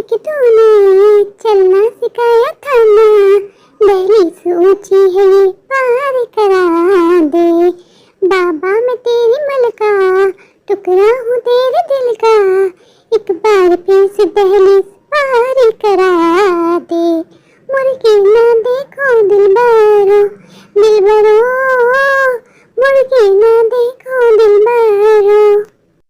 कि तूने चलना सिखाया था ना, दहलीज ऊंची है ये पार करा दे। बाबा मैं तेरी मलका, टुकड़ा हूँ तेरे दिल का, एक बार फिर से दहलीज पार करा दे। मुड़ के ना देखो दिलबरो, दिलबरो, मुड़ के ना देखो दिलबरो।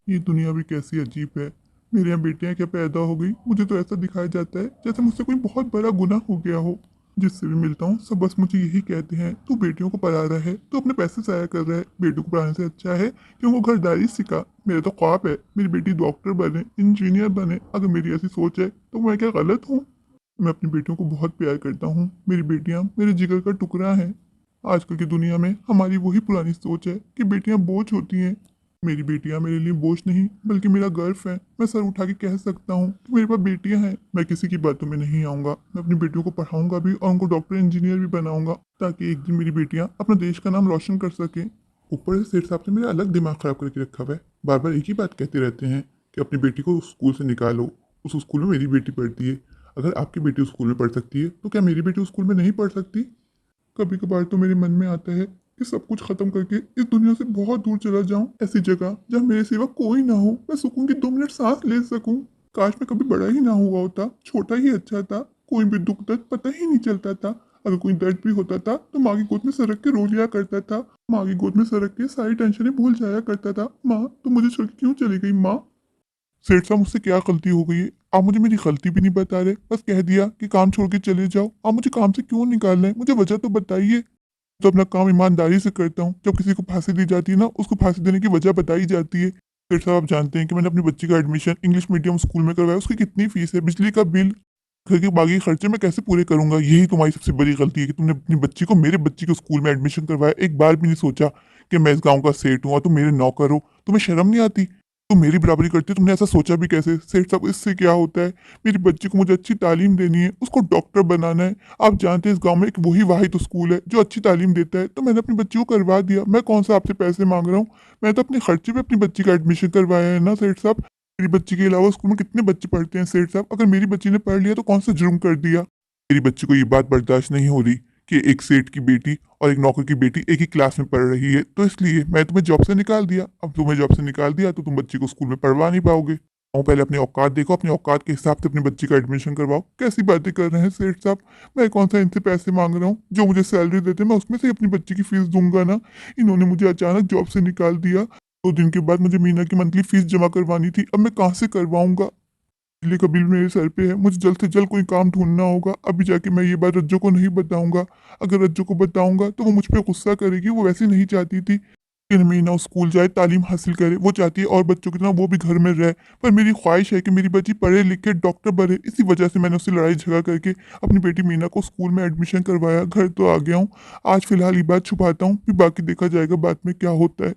ये दुनिया भी कैसी अजीब है। मेरे यहाँ बेटियां क्या पैदा हो गई, मुझे तो ऐसा दिखाया जाता है जैसे मुझसे कोई बहुत बड़ा गुनाह हो गया हो। जिससे भी मिलता हूँ सब बस मुझे यही कहते हैं, तू बेटियों को पढ़ा रहा है, तू अपने पैसे ज़ाया कर रहा है। बेटियों को पढ़ाने से अच्छा है कि उनको घरदारी सिखा। मेरा तो ख्वाब है मेरी बेटी डॉक्टर बने, इंजीनियर बने। अगर मेरी ऐसी सोच है तो मैं क्या गलत हूँ? मैं अपनी बेटियों को बहुत प्यार करता हूँ। मेरी बेटियाँ मेरे जिगर का टुकड़ा हैं। आजकल की दुनिया में हमारी वही पुरानी सोच है कि बेटियाँ बोझ होती हैं। मेरी बेटियां मेरे लिए बोझ नहीं बल्कि मेरा गर्व है। मैं सर उठा के कह सकता हूँ कि मेरे पास बेटियां हैं। मैं किसी की बातों में नहीं आऊँगा। मैं अपनी बेटियों को पढ़ाऊंगा भी और उनको डॉक्टर इंजीनियर भी बनाऊंगा ताकि एक दिन मेरी बेटियां अपना देश का नाम रोशन कर सकें। ऊपर से सेठ साहब ने मेरा अलग दिमाग खराब करके रखा हुआ है। बार बार एक ही बात कहते रहते हैं कि अपनी बेटी को स्कूल से निकालो। उस स्कूल में मेरी बेटी पढ़ती है। अगर आपकी बेटी उस स्कूल में पढ़ सकती है तो क्या मेरी बेटी उस स्कूल में नहीं पढ़ सकती? कभी कभार तो मेरे मन में आता है कि सब कुछ खत्म करके इस दुनिया से बहुत दूर चला जाऊं, ऐसी जगह जहां मेरे सिवा कोई ना हो। मैं सुकून की 2 मिनट सांस ले सकूं। काश मैं कभी बड़ा ही ना हुआ होता, छोटा ही अच्छा था। कोई भी दुख दर्द पता ही नहीं चलता था। अगर कोई दर्द भी होता था तो माँ की गोद में सरक के रो लिया करता था। माँ की गोद में सरक के सारी टेंशनें भूल जाया करता था। माँ तो मुझे छोड़ के क्यों चली गई माँ? सेठ साहब मुझसे क्या गलती हो गई है? आप मुझे मेरी गलती भी नहीं बता रहे, बस कह दिया कि काम छोड़ के चले जाओ। आप मुझे काम से क्यों निकाल रहे हैं? मुझे वजह तो बताइए। तो अपना काम ईमानदारी से करता हूँ। जब किसी को फांसी दी जाती है ना, उसको फांसी देने की वजह बताई जाती है। सेठ साहब आप जानते हैं कि मैंने अपनी बच्ची का एडमिशन इंग्लिश मीडियम स्कूल में करवाया। उसकी कितनी फीस है, बिजली का बिल, घर के बाकी खर्चे मैं कैसे पूरे करूंगा? यही तुम्हारी सबसे बड़ी गलती है कि तुमने अपनी बच्ची को मेरे बच्ची के स्कूल में एडमिशन करवाया। एक बार भी नहीं सोचा कि मैं इस गांव का सेठ हूँ और तुम मेरे नौकर हो। तुम्हें शर्म नहीं आती? तुम मेरी बराबरी करते हो, तुमने ऐसा सोचा भी कैसे? सेठ साहब इससे क्या होता है? मेरी बच्ची को मुझे अच्छी तालीम देनी है, उसको डॉक्टर बनाना है। आप जानते हैं इस गांव में एक वही वाहिद स्कूल है जो अच्छी तालीम देता है, तो मैंने अपनी बच्ची को करवा दिया। मैं कौन सा आपसे पैसे मांग रहा हूँ? मैं तो अपने खर्चे पे अपनी बच्ची का एडमिशन करवाया है ना सेठ साहब। मेरी बच्ची के अलावा स्कूल में कितने बच्चे पढ़ते हैं सेठ साहब? अगर मेरी बच्ची ने पढ़ लिया तो कौन सा जुर्म कर दिया? मेरी बच्ची को ये बात बर्दाश्त नहीं हो रही कि एक सेठ की बेटी और एक नौकर की बेटी एक ही क्लास में पढ़ रही है, तो इसलिए मैं तुम्हें जॉब से निकाल दिया। अब तुम्हें जॉब से निकाल दिया तो तुम बच्ची को स्कूल में पढ़वा नहीं पाओगे। और पहले अपनी औकात देखो, अपनी औकात के हिसाब से अपनी बच्ची का एडमिशन करवाओ। कैसी बातें कर रहे हैं सेठ साहब? मैं कौन सा इनसे पैसे मांग रहा हूँ? जो मुझे सैलरी देते मैं उसमें से ही अपनी बच्ची की फीस दूंगा ना। इन्होंने मुझे अचानक जॉब से निकाल दिया। 2 दिन के बाद मुझे मीना की मंथली फीस जमा करवानी थी। अब मैं कहाँ से करवाऊंगा? बिजली का बिल मेरे सर पे है। मुझे जल्द से जल्द कोई काम ढूंढना होगा। अभी जाके मैं ये बात रज्जो को नहीं बताऊंगा। अगर रज्जो को बताऊंगा तो वो मुझ पे गुस्सा करेगी। वो वैसे नहीं चाहती थी कि मीना स्कूल जाए, तालीम हासिल करे। वो चाहती है और बच्चों की तरह वो भी घर में रहे। पर मेरी ख्वाहिश है कि मेरी बच्ची पढ़े लिखे डॉक्टर बने। इसी वजह से मैंने उससे लड़ाई झगड़ा करके अपनी बेटी मीना को स्कूल में एडमिशन करवाया। घर तो आ गया हूँ। आज फिलहाल ये बात छुपाता हूँ, फिर बाकी देखा जाएगा बाद में क्या होता है।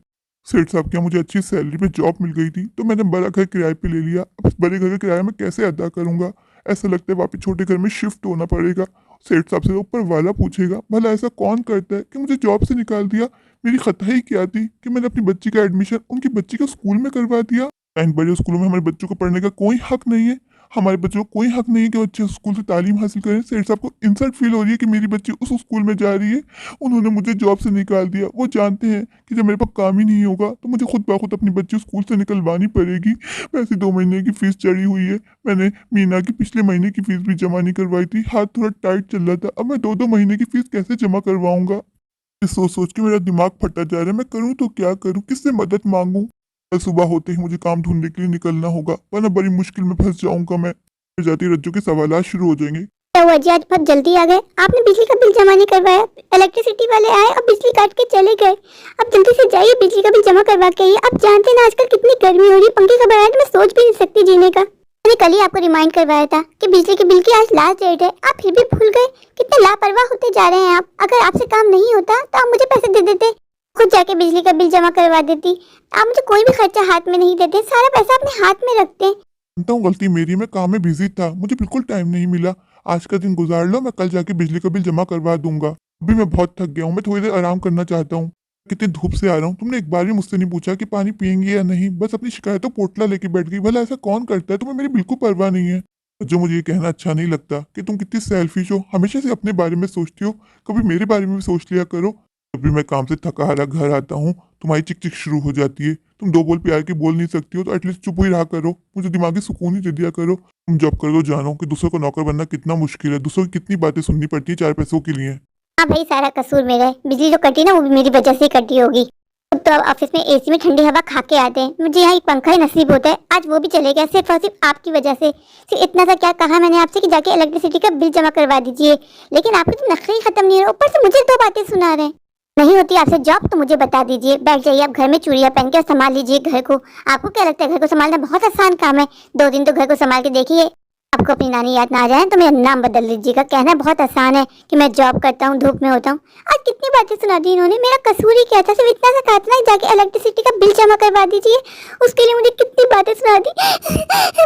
सेठ साहब क्या मुझे अच्छी सैलरी पे जॉब मिल गई थी तो मैंने बड़ा घर किराए पे ले लिया। अब इस बड़े घर का किराया मैं कैसे अदा करूंगा? ऐसा लगता है वापस छोटे घर में शिफ्ट होना पड़ेगा। सेठ साहब से तो ऊपर वाला पूछेगा भला ऐसा कौन करता है कि मुझे जॉब से निकाल दिया। मेरी खता ही क्या थी कि मैंने अपनी बच्ची का एडमिशन उनकी बच्ची के स्कूल में करवा दिया। इन बड़े स्कूलों में हमारे बच्चों को पढ़ने का कोई हक नहीं है। हमारे बच्चों को कोई हक नहीं है कि वो अच्छे स्कूल से तालीम हासिल करें। सेठ साहब को इंसल्ट फील हो रही है कि मेरी बच्ची उस स्कूल में जा रही है। उन्होंने मुझे जॉब से निकाल दिया। वो जानते हैं कि जब मेरे पास काम ही नहीं होगा तो मुझे खुद ब खुद अपनी बच्ची स्कूल से निकलवानी पड़ेगी। वैसे 2 महीने की फीस चढ़ी हुई है। मैंने मीना की पिछले महीने की फीस भी जमा नहीं करवाई थी। हाथ थोड़ा टाइट चल रहा था। अब मैं 2-2 महीने की फीस कैसे जमा करवाऊंगा? ये सोच सोच के मेरा दिमाग फटा जा रहा है। मैं करूँ तो क्या करूँ, किससे मदद मांगूं? कल सुबह होते ही मुझे काम ढूंढने के लिए निकलना होगा, वरना बड़ी मुश्किल में फंस जाऊंगा मैं। फिर जाती रज्जू के सवाल शुरू हो जाएंगे। क्या हुआ जी, आज बहुत जल्दी आ गए? आपने बिजली का बिल जमा नहीं करवाया। इलेक्ट्रिसिटी वाले आए और बिजली काट के चले गए। अब जल्दी से जाइए बिजली का बिल जमा करवा के आइए। आप जानते हैं ना आजकल कितनी गर्मी हो रही है, पंखे का बगैर तो मैं सोच भी नहीं सकती जीने का। मैंने कल ही आपको रिमाइंड करवाया था कि बिजली के बिल की आज लास्ट डेट है, आप फिर भी भूल गए। कितने लापरवाह होते जा रहे हैं आप। अगर आपसे काम नहीं होता तो आप मुझे पैसे दे देते, खुद जाके बिजली का बिल जमा करवा देती। आप मुझे कोई भी खर्चा हाथ में नहीं देते, सारा पैसा अपने हाथ में रखते हैं। जानता हूँ गलती मेरी, मैं काम में बिजी था, मुझे बिल्कुल टाइम नहीं मिला। आज का दिन गुजार लो, मैं कल जाके बिजली का बिल जमा करवा दूंगा। अभी मैं बहुत थक गया हूँ, मैं थोड़ी देर आराम करना चाहता हूँ। कितनी धूप से आ रहा हूँ। तुमने एक बार भी मुझसे नहीं पूछा कि पानी पियेंगे या नहीं, बस अपनी शिकायतों पोटला लेके बैठ गई। भला ऐसा कौन करता है? तुम्हें मेरी बिल्कुल परवाह नहीं है। जो मुझे ये कहना अच्छा नहीं लगता कि तुम कितनी सेल्फिश हो, हमेशा से अपने बारे में सोचती हो। कभी मेरे बारे में भी सोच लिया करो। जब भी मैं काम से थका हारा घर आता हूँ, तुम्हारी चिक चिक शुरू हो जाती है। तुम दो बोल प्यार के बोल नहीं सकती हो तो एटलीस्ट चुप ही रहा करो, मुझे दिमागी सुकून ही दे दिया करो। तुम जॉब कर दो, जानो कि दूसरों को नौकर बनना कितना मुश्किल है, दूसरों की कितनी बातें सुननी पड़ती है 4 पैसों के लिए। हाँ भाई, सारा कसूर मेरा है। बिजली जो कटी ना वो भी मेरी वजह से ही कटी होगी। अब तो ऑफिस में एसी में ठंडी हवा खा के आते हैं, मुझे यहाँ एक पंखा ही नसीब होता है। आज वो भी चले गया सिर्फ और सिर्फ आपकी वजह से। सिर्फ इतना सा क्या कहा मैंने आपसे कि जाके इलेक्ट्रिसिटी का बिल जमा करवा दीजिए, लेकिन आपके तो नखरे ही खत्म नहीं है, ऊपर से मुझे 2 बातें सुना रहे हैं। नहीं होती आपसे जॉब तो मुझे बता दीजिए, बैठ जाइए आप घर में चूड़ियां पहन के और संभाल लीजिए घर को। आपको क्या लगता है घर को संभालना बहुत आसान काम है? 2 दिन तो घर को संभाल के देखिए, आपको अपनी नानी याद ना आ जाए तो मेरा नाम बदल लीजिएगा। कहना बहुत आसान है कि मैं जॉब करता हूँ, धूप में होता हूँ। आज कितनी बातें सुना दी इन्होंने, मेरा कसूर ही क्या था? सिर्फ इतना सा कहा था ना जाके इलेक्ट्रिसिटी का बिल जमा करवा दीजिए, उसके लिए मुझे कितनी बातें सुना दी।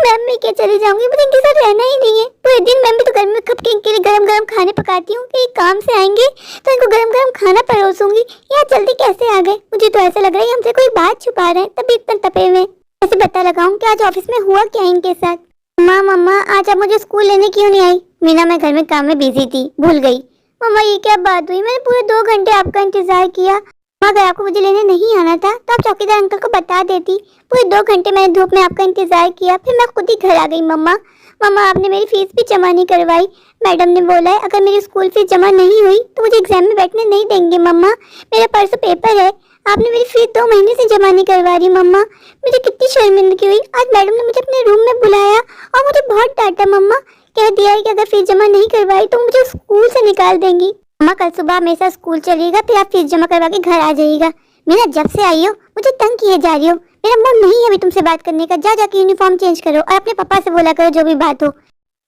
मैम मैं क्या चले जाऊंगी, मुझे इनके साथ रहना ही नहीं है पूरे दिन। मैं भी तो घर में कब के इनके लिए गरम गरम खाने पकाती हूँ कि काम से आएंगे तो इनको गरम गरम खाना परोसूंगी। यहाँ जल्दी कैसे आ गए? मुझे तो ऐसा लग रहा है हमसे कोई बात छुपा रहे हैं, तभी इतना तपे हुए। ऐसे पता लगाऊं कि आज ऑफिस में हुआ क्या इनके साथ। माँ मम्मा, आज आप मुझे स्कूल लेने क्यों नहीं आई? मीना मैं घर में काम में बिजी थी, भूल गई। मम्मा ये क्या बात हुई? मैंने पूरे 2 घंटे आपका इंतजार किया। माँ अगर आपको मुझे लेने नहीं आना था तो आप चौकीदार अंकल को बता देती। पूरे 2 घंटे मैंने धूप में आपका इंतजार किया, फिर मैं खुद ही घर आ गई। मम्मा मम्मा आपने मेरी फीस भी जमा नहीं करवाई। मैडम ने बोला है अगर मेरी स्कूल फीस जमा नहीं हुई तो मुझे एग्जाम में बैठने नहीं देंगे। मम्मा मेरा परसों पेपर है, आपने मेरी फीस 2 महीने से जमा नहीं करवा रही। मम्मा मुझे कितनी शर्मिंदगी हुई। आज मैडम ने मुझे अपने रूम में बुलाया और मुझे बहुत डांटा। मम्मा कह दिया है कि अगर फीस जमा नहीं करवाई तो मुझे स्कूल से निकाल देंगी। मम्मा कल सुबह मेरे साथ स्कूल चलिएगा, फिर आप फीस जमा करवा के घर आ जाइएगा। मीना जब से आई हो मुझे तंग किए जा रही हो, मेरा मूड नहीं है अभी तुमसे बात करने का। जा जाके यूनिफॉर्म चेंज करो और अपने पापा से बोला करो जो भी बात हो।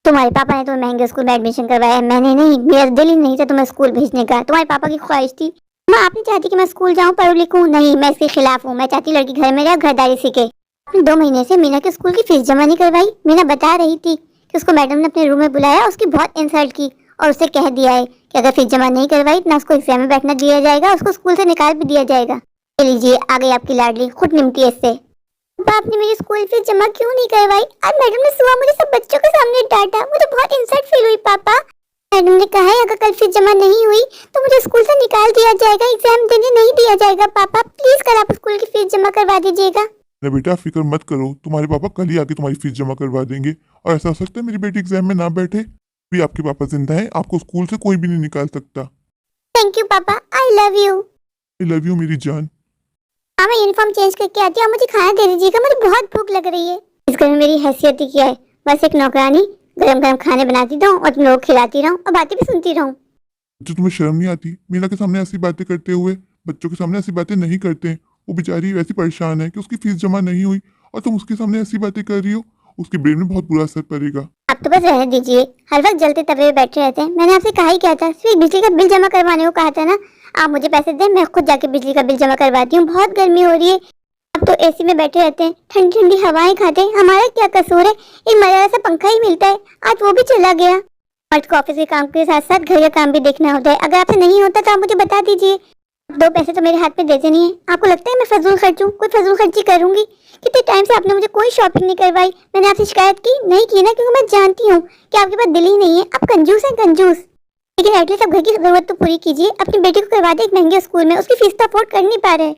तुम्हारे पापा ने तुम्हें महंगे स्कूल में एडमिशन करवाया है, मैंने नहीं। मेरा दिल ही नहीं था तुम्हें स्कूल भेजने का, तुम्हारे पापा की ख्वाहिश थी। माँ आप नहीं चाहती कि मैं स्कूल जाऊँ, पढ़ूं लिखूं? नहीं, मैं इसके खिलाफ हूँ। मैं चाहती लड़की घर में रहे, घरदारी सीखे। आपने 2 महीने से मीना के स्कूल की फीस जमा नहीं करवाई। मीना बता रही थी कि उसको मैडम ने अपने रूम में बुलाया, उसकी बहुत इंसल्ट की और उसे कह दिया है कि अगर फीस जमा नहीं करवाई ना उसको एग्जाम में बैठना दिया जाएगा, उसको स्कूल से निकाल भी दिया जाएगा। ये लीजिए आ गई आपकी लाडली, खुद निमटी है इससे। पापा आपने मेरी स्कूल फीस जमा क्यों नहीं करवाई? आज मैडम ने सुबह मुझे सब बच्चों के सामने डांटा, मुझे बहुत इंसल्ट फील हुई। पापा मैडम ने कहा है अगर कल फीस जमा नहीं हुई तो मुझे स्कूल से निकाल दिया जाएगा, एग्जाम देने नहीं दिया जाएगा। पापा प्लीज कल आप स्कूल की फीस जमा करवा दीजिएगा। अरे बेटा फिक्र मत करो, तुम्हारे पापा कल ही आके तुम्हारी फीस जमा करवा देंगे। और ऐसा हो सकता है मेरी बेटी एग्जाम में ना बैठे, भी आपके पापा जिंदा है, आपको स्कूल से कोई भी नहीं निकाल सकता। थैंक यू पापा, I love you. I love you मेरी जान। हाँ मैं यूनिफॉर्म चेंज करके आती हूँ, मुझे खाना दे दीजिएगा, मुझे बहुत भूख लग रही है। इस घर में मेरी हैसियत ही क्या है? बस एक नौकरानी, गरम गरम खाने बनाती रहूँ और तुम लोग खिलाती रहूँ और बातें भी सुनती रहूँ। जो तुम्हें शर्म नहीं आती मीना के सामने ऐसी बातें करते हुए? बच्चों के सामने ऐसी बातें नहीं करते हैं। वो बेचारी वैसी परेशान है कि उसकी फीस जमा नहीं हुई और तुम उसके सामने ऐसी बातें कर रही हो, उसके ब्रेन में बहुत बुरा असर पड़ेगा। आप तो बस रहने दीजिए, हर वक्त जलते तवे पे बैठे रहते हैं। मैंने आपसे कहा ही क्या था, सिर्फ बिजली का बिल जमा करवाने को कहा था ना। आप मुझे पैसे दें, मैं खुद जाके बिजली का बिल जमा करवाती हूँ। बहुत गर्मी हो रही है, आप तो एसी में बैठे रहते हैं, ठंडी ठंडी हवाएं खाते हैं। हमारा क्या कसूर है? एक मजा सा पंखा ही मिलता है, आज वो भी चला गया। मर्द को ऑफिस के काम के साथ साथ घर का काम भी देखना होता है। अगर आपसे नहीं होता तो आप मुझे बता दीजिए। 2 पैसे तो मेरे हाथ में देते नहीं है। आपको लगता है मैं फजूल खर्च हूँ? कोई फजूल खर्ची करूंगी? कितने टाइम से आपने मुझे कोई शॉपिंग नहीं करवाई। मैंने आपसे शिकायत की नहीं की ना, क्योंकि मैं जानती हूँ कि आपके पास दिल ही नहीं है। आप कंजूस हैं कंजूस। लेकिन एटलीस्ट आप घर की जरूरत तो पूरी कीजिए। अपनी बेटी को करवा दे एक महंगे स्कूल में, उसकी फीस तो अफोर्ड कर नहीं पा रहे।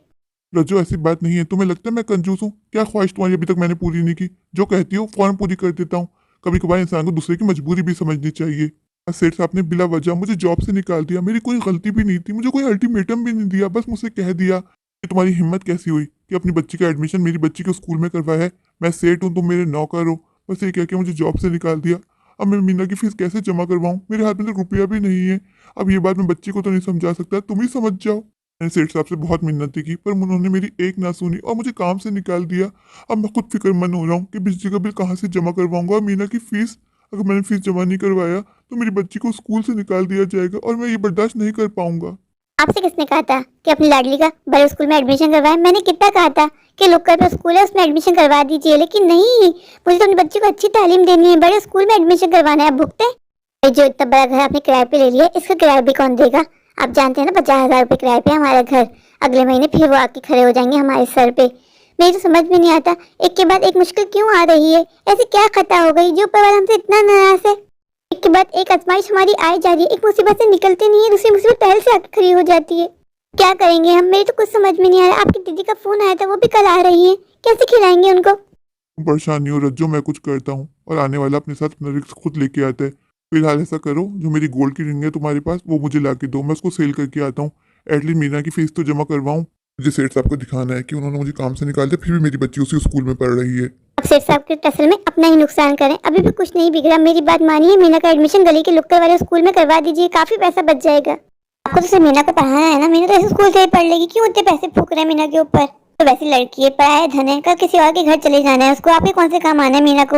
रजो ऐसी बात नहीं है, तुम्हें लगता है मैं कंजूस हूँ? क्या ख्वाहिश तुम्हारी अभी तक मैंने पूरी नहीं की? जो कहती हो फौरन पूरी कर देता हूँ। कभी कभार इंसान को दूसरे की मजबूरी भी समझनी चाहिए। सेठ साहब ने बिला वजह मुझे जॉब से निकाल दिया, मेरी कोई गलती भी नहीं थी, मुझे कोई अल्टीमेटम भी नहीं दिया, बस मुझसे कह दिया कि तुम्हारी हिम्मत कैसी हुई कि अपनी बच्ची का एडमिशन मेरी बच्ची के स्कूल में करवाया है, मैं सेठ हूँ तुम मेरे नौकर हो। बस ये कह के मुझे जॉब से निकाल दिया। अब मैं मीना की फीस कैसे जमा करवाऊँ? मेरे हाथ में तो रुपया भी नहीं है। अब ये बात मैं बच्ची को तो नहीं समझा सकता, तुम ही समझ जाओ। मैंने सेठ साहब से बहुत मिन्नतें की पर उन्होंने मेरी एक ना सुनी और मुझे काम से निकाल दिया। अब मैं खुद फिक्रमंद हो रहा हूँ कि बिजली का बिल कहाँ से जमा करवाऊंगा और मीना की फीस। अगर मैंने फीस जमा नहीं करवाया तो मेरी बच्ची को स्कूल से निकाल दिया जाएगा और मैं ये बर्दाश्त नहीं कर पाऊंगा। आपसे किसने कहा था कि अपनी लाडली का बड़े स्कूल में एडमिशन करवाए? मैंने कितना कहा था कि लोकल पे स्कूल है उसमें एडमिशन करवा दीजिए, लेकिन नहीं, मुझे तो अपनी बच्ची को अच्छी तालीम देनी है, बड़े स्कूल में एडमिशन करवाना है। आप भुगते जो इतना बड़ा घर आपने किराए पे ले लिया, इसका किराया भी कौन देगा? आप जानते हैं ना 50,000 रुपये किराए पे हमारा घर। अगले महीने फिर वो आके खड़े हो जाएंगे हमारे सर पे। मेरी तो समझ में नहीं आता, एक के बाद एक मुश्किल क्यों आ रही है। ऐसी क्या खता हो गई जो ऊपर वाला हमसे इतना नाराज है। एक के बाद एक आजमाइश हमारी आई जा रही है, एक मुसीबत से निकलते नहीं है, दूसरी मुसीबत पहले से आके खड़ी हो जाती है। क्या करेंगे हम, मेरे तो कुछ समझ में नहीं आ रहा। आपकी दीदी का फोन आया था, वो भी कल आ रही है, कैसे खिलाएंगे उनको। तुम परेशान नहीं हो रज्जो, मैं कुछ करता हूँ और आने वाला अपने साथ अपना रिस्क खुद लेके आता है। फिलहाल ऐसा करो, जो मेरी गोल्ड की रिंग है तुम्हारे पास वो मुझे ला के दो, मैं उसको सेल करके आता हूँ। एटलीस्ट मीना की फीस तो जमा करवाऊँ। मुझे सेठ साहब को दिखाना है कि उन्होंने मुझे काम से निकाल दिया, फिर भी मेरी बच्ची उसी स्कूल में पढ़ रही है। आप सेठ साहब के टसल में अपना ही नुकसान करें, अभी भी कुछ नहीं बिगड़ा। मेरी बात मानिए, मीना का एडमिशन गली के लुक्कर वाले स्कूल में करवा दीजिए, काफी पैसा बच जाएगा। आपको तो सिर्फ मीना को पढ़ाना है ना, मीना तो ऐसे स्कूल से ही पढ़ लेगी, क्यों इतने पैसे फूक रहे हैं मीना के ऊपर। तो वैसी लड़की है, पढ़ाया धन है, कल किसी और के घर चले जाना है उसको, आपके कौन से काम आना है मीना को।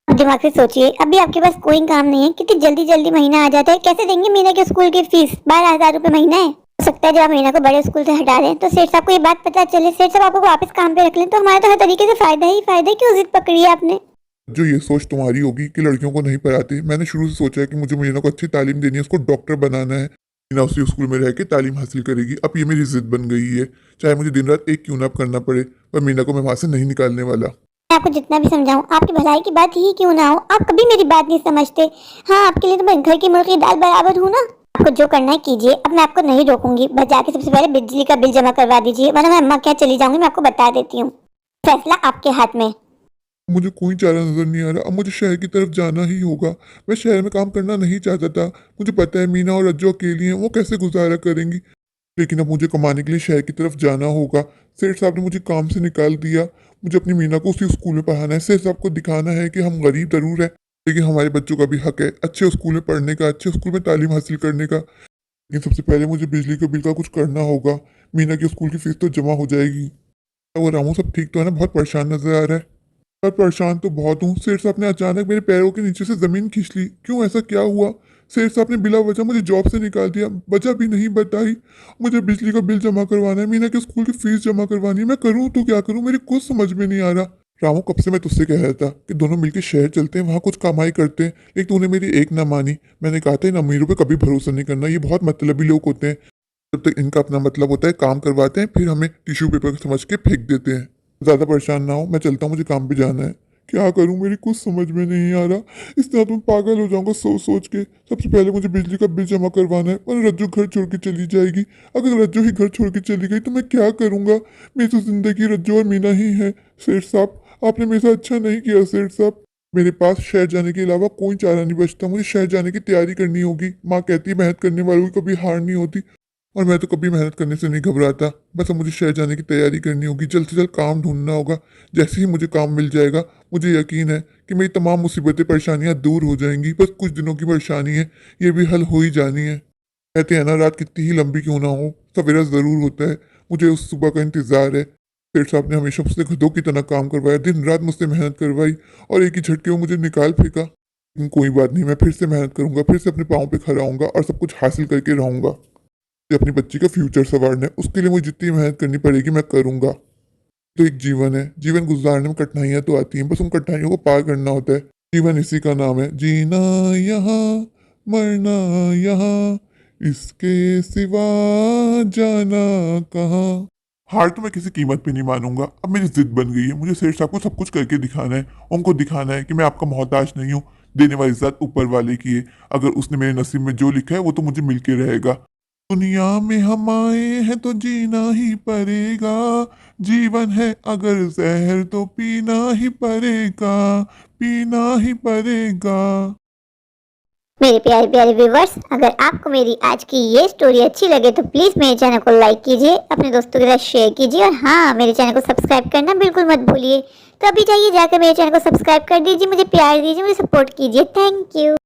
आप दिमाग से सोचिए, अभी आपके पास कोई काम नहीं है, कितनी जल्दी जल्दी महीना आ जाता है। कैसे देंगे मीना के स्कूल की फीस? 12,000 रुपए महीना है। हो सकता है जब आप मीना को बड़े स्कूल से हटा दें तो सेठ साहब को ये बात पता चले, सेठ साहब आपको वापस काम पे रख लें, तो हमारा तो हर तरीके से फायदा ही फायदा है। क्यों जिद पकड़ी है आपने? जो ये सोच तुम्हारी होगी कि लड़कियों को नहीं पढ़ाते, मैंने शुरू से सोचा है कि मुझे मीना को अच्छी तालीम देनी है, उसको डॉक्टर बनाना है। मीना उसी स्कूल में रह के तालीम हासिल करेगी। अब ये मेरी जिद बन गई है, चाहे मुझे दिन रात एक क्यों ना करना पड़े, पर मीना को मैं वहां से नहीं निकालने वाला। मैं आपको जितना भी समझाऊं, आपकी भलाई की बात ही क्यों ना हो, आप कभी मेरी बात नहीं समझते। हाँ, आपके लिए तो मैं घर की मुर्गी दाल बराबर हूँ ना। आपको जो करना है कीजिए, अब मैं आपको नहीं रोकूंगी। बस जाके सबसे पहले बिजली का बिल जमा करवा दीजिए, वरना मैं अम्मा के यहाँ चली जाऊंगी। मैं आपको बता देती हूँ, फैसला आपके हाथ में। मुझे कोई चारा नजर नहीं आ रहा, अब मुझे शहर की तरफ जाना ही होगा। मैं शहर में काम करना नहीं चाहता था, मुझे पता है मीना और रज्जो अकेली हैं, वो कैसे गुजारा करेंगी, लेकिन अब मुझे कमाने के लिए शहर की तरफ जाना होगा। सेठ साहब ने मुझे काम से निकाल दिया, मुझे अपनी मीना को उसी स्कूल में पढ़ाना है। सेठ साहब को दिखाना है कि हम गरीब जरूर है, लेकिन हमारे बच्चों का भी हक है अच्छे स्कूल में पढ़ने का, अच्छे स्कूल में तालीम हासिल करने का। लेकिन सबसे पहले मुझे बिजली के बिल का कुछ करना होगा। मीना की स्कूल की फीस तो जमा हो जाएगी। वो रामू सब ठीक तो है ना? बहुत परेशान नजर आ रहा है। पर परेशान तो बहुत हूँ। सेठ साहब ने अचानक मेरे पैरों के नीचे से जमीन खींच ली, क्यों, ऐसा क्या हुआ? सेठ साहब ने बिला वजह मुझे जॉब से निकाल दिया, वजह भी नहीं बताई। मुझे बिजली का बिल जमा करवाना है, मीना के स्कूल की फीस जमा करवानी है। मैं करूँ तो क्या करूँ, मेरी कुछ समझ में नहीं आ रहा। रामू, कब से मैं तुझसे कह रहा था कि दोनों मिलकर शहर चलते हैं, वहाँ कुछ कमाई करते हैं, लेकिन तूने मेरी एक ना मानी। मैंने कहा था इन अमीरों पे कभी भरोसा नहीं करना, ये बहुत मतलबी लोग होते हैं। जब तक इनका अपना मतलब होता है, काम करवाते हैं, फिर हमें टिश्यू पेपर समझ के फेंक देते हैं। ज़्यादा परेशान ना हो, मैं चलता हूँ, मुझे काम पे जाना है। क्या करूं, मेरी कुछ समझ में नहीं आ रहा। इस तरह तो मैं पागल हो जाऊंगा सोच सोच के। सबसे पहले मुझे बिजली का बिल जमा करवाना है, और रज्जू घर छोड़ के चली जाएगी। अगर रज्जू ही घर छोड़ के चली गई तो मैं क्या करूंगा? मेरी तो जिंदगी रज्जू और मीना ही है। सेठ साहब, आपने मेरे साथ अच्छा नहीं किया। सेठ साहब, मेरे पास शहर जाने के अलावा कोई चारा नहीं बचता। मुझे शहर जाने की तैयारी करनी होगी। माँ कहती है मेहनत करने वालों की कभी हार नहीं होती, और मैं तो कभी मेहनत करने से नहीं घबराता। बस अब मुझे शहर जाने की तैयारी करनी होगी, जल्द से जल्द काम ढूंढना होगा। जैसे ही मुझे काम मिल जाएगा, मुझे यकीन है कि मेरी तमाम मुसीबतें परेशानियां दूर हो जाएंगी। बस कुछ दिनों की परेशानी है, ये भी हल हो ही जानी है। कहते हैं ना, रात कितनी ही लंबी क्यों ना हो, सवेरा ज़रूर होता है। मुझे उस सुबह का इंतज़ार है। सेठ साहब ने हमेशा मुझसे गधों की तरह काम करवाया, दिन रात मुझसे मेहनत करवाई, और एक ही झटके में मुझे निकाल फेंका। लेकिन कोई बात नहीं, मैं फिर से मेहनत करूंगा, फिर से अपने पाँव पे खड़ा होऊंगा और सब कुछ हासिल करके रहूंगा। अपनी बच्ची का फ्यूचर संवारना है, उसके लिए मुझे जितनी मेहनत करनी पड़ेगी मैं करूंगा। तो एक जीवन है, जीवन गुजारने में कठिनाइयां तो आती हैं, बस उन कठिनाइयों को पार करना होता है। जीवन इसी का नाम है, जीना यहाँ मरना यहाँ, इसके सिवा जाना कहाँ। हार तो मैं किसी कीमत पे नहीं मानूंगा। अब मेरी जिद बन गई है, मुझे सेठ साहब को सब कुछ करके दिखाना है। उनको दिखाना है कि मैं आपका मोहताज नहीं हूँ, देने वाली इज्जत ऊपर वाले की है। अगर उसने मेरे नसीब में जो लिखा है वो तो मुझे मिलके रहेगा। दुनिया में हम आए हैं तो जीना ही पड़ेगा, जीवन है अगर जहर तो पीना ही पड़ेगा, पीना ही पड़ेगा। मेरे प्यारे प्यारे व्यूवर्स, अगर आपको मेरी आज की ये स्टोरी अच्छी लगे तो प्लीज़ मेरे चैनल को लाइक कीजिए, अपने दोस्तों के साथ शेयर कीजिए, और हाँ, मेरे चैनल को सब्सक्राइब करना बिल्कुल मत भूलिए। तो अभी जाइए, जाकर मेरे चैनल को सब्सक्राइब कर दीजिए, मुझे प्यार दीजिए, मुझे सपोर्ट कीजिए। Thank you.